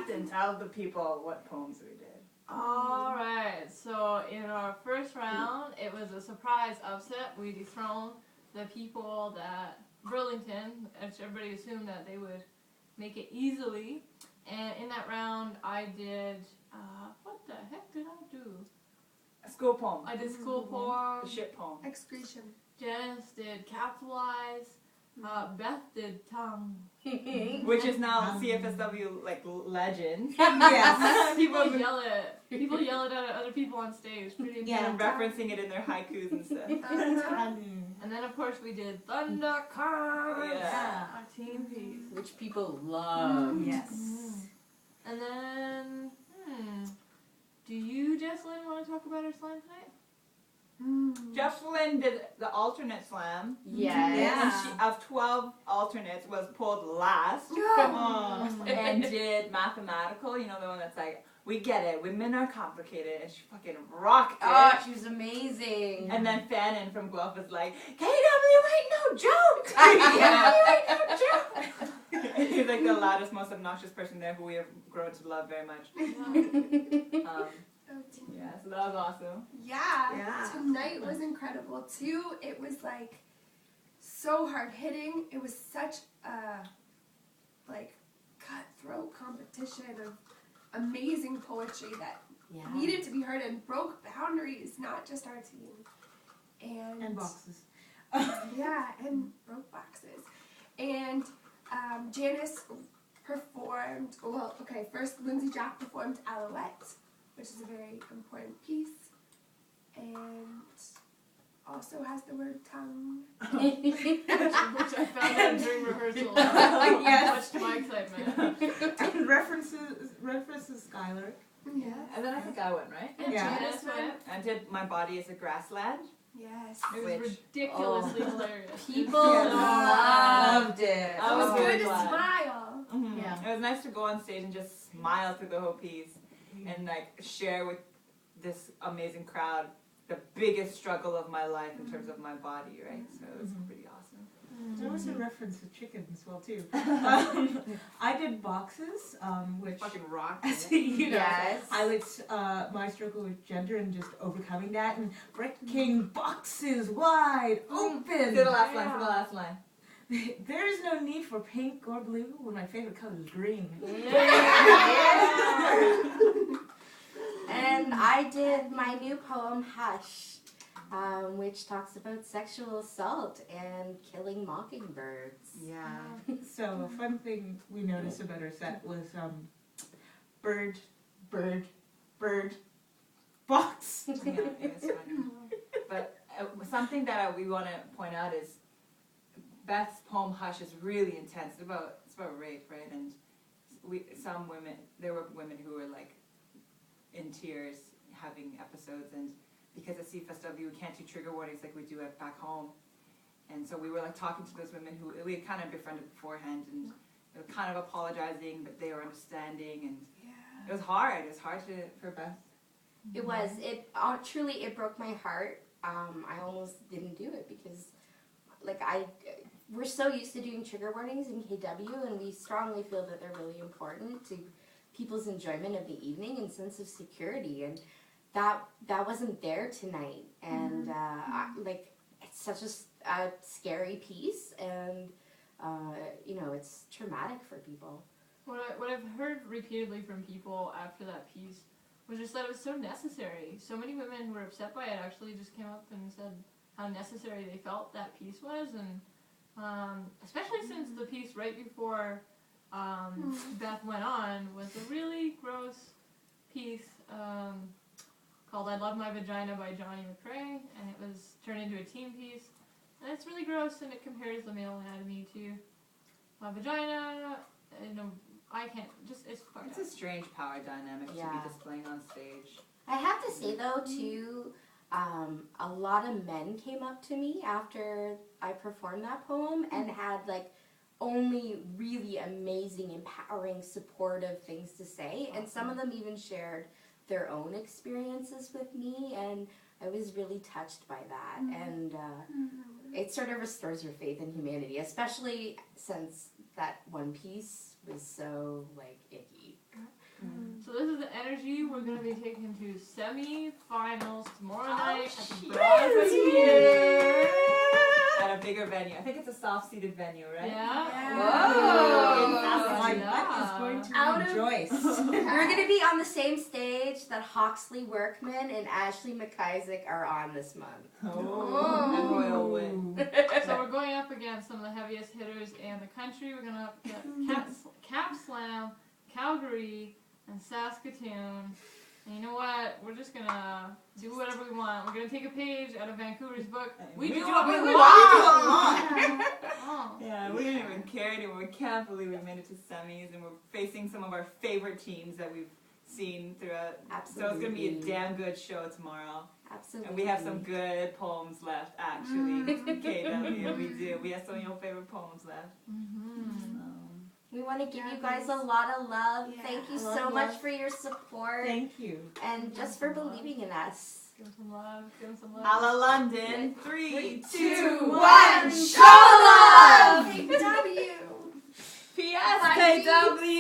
Captain, tell the people what poems we did. All right. So in our first round, it was a surprise upset. We dethroned the people that Burlington, which everybody assumed that they would make it easily. And in that round, I did, what the heck did I do? A school poem. I did school poem. The shit poem. Excretion. Janice did capitalize. Beth did tongue. Which is now CFSW like legend. Yes. People yell it at other people on stage. Pretty And referencing it in their haikus and stuff. And then of course we did Thundercats. Yeah. Our team piece. Which people love. Yes. And then, do you, Jessalyn, want to talk about our slam tonight? Jessalyn did the alternate slam. Yes. And she, of 12 alternates, was pulled last. And did mathematical, you know, the one that's like, we get it, women are complicated, and she fucking rocked it. Oh, she was amazing. And then Fannin from Guelph was like, KW ain't no joke! KW ain't no joke! He's like the loudest, most obnoxious person there who we have grown to love very much. Yeah, so that was awesome. Yeah. Tonight was incredible too. It was like so hard hitting. It was such a like cutthroat competition of amazing poetry that needed to be heard and broke boundaries, not just our team. And boxes. And broke boxes. And Janice performed, first Lindsay Jack performed Alouette, which is a very important piece, and also has the word tongue. Which I found out during rehearsal. Much to my excitement. And references Skylar. Yeah. And then I think I went, right? Yeah. Janice went. I did My Body is a Grassland. Yes. It was ridiculously hilarious. People loved it. I was It's very good to glad. smile. It was nice to go on stage and just smile through the whole piece and like share with this amazing crowd the biggest struggle of my life in terms of my body, right? So it was pretty awesome. There was a reference to chicken as well too. I did boxes, which Fucking rock. you know, Yes. highlights my struggle with gender and just overcoming that and breaking boxes wide open. Say the last line, say the last line. There is no need for pink or blue when my favorite color is green. And I did my new poem, Hush, which talks about sexual assault and killing mockingbirds. Yeah. So a fun thing we noticed about our set was bird, box. Yeah, it was fun. But something that we want to point out is Beth's poem Hush is really intense. It's about rape, right? And there were women who were like in tears having episodes, and because at CFSW we can't do trigger warnings like we do at back home, and so we were like talking to those women who we had kind of befriended beforehand, and they were kind of apologizing, but they were understanding, and it was hard. It was hard for Beth. It was. Truly, it broke my heart. I almost didn't do it because, we're so used to doing trigger warnings in KW, and we strongly feel that they're really important to people's enjoyment of the evening and sense of security, and that wasn't there tonight. And it's such a scary piece, and it's traumatic for people. What I've heard repeatedly from people after that piece was just that it was so necessary. So many women who were upset by it actually just came up and said how necessary they felt that piece was, and especially since the piece right before Beth went on was a really gross piece called I Love My Vagina by Johnny McCrae, and it was turned into a teen piece. And it's really gross, and it compares the male anatomy to my vagina. I can't, it's fucked It's up. a strange power dynamic to be displaying on stage. I have to say though too, a lot of men came up to me after I performed that poem and had only really amazing, empowering, supportive things to say. Awesome. And some of them even shared their own experiences with me, and I was really touched by that. And it sort of restores your faith in humanity, especially since that one piece was so icky. So this is the energy we're going to be taking to semi-finals tomorrow night at the shit. Broadway Theater. At a bigger venue. I think it's a soft-seated venue, right? Yeah. Whoa. My Yeah. butt is going to Out of- rejoice. We're gonna be on the same stage that Hawksley Workman and Ashley McIsaac are on this month. Oh. And Royal Win. So we're going up against some of the heaviest hitters in the country. We're going to up against Cap Slam, Calgary, and Saskatoon. And you know what? We're just going to do whatever we want. We're going to take a page out of Vancouver's book. We do what we want. Oh. Yeah, we didn't even care anymore. We can't believe we made it to semis, and we're facing some of our favorite teams that we've seen throughout. Absolutely. So it's going to be a damn good show tomorrow. Absolutely. And we have some good poems left, actually. KW, we do. We have some of your favorite poems left. We want to give Yeah, you guys a please. lot of love. Yeah. Thank you A lot so of much love. for your support Thank you. and just for believing in us. Give them some love. Give them some love. A la London. 3, 2, 1, show love! KW. P.S. KW.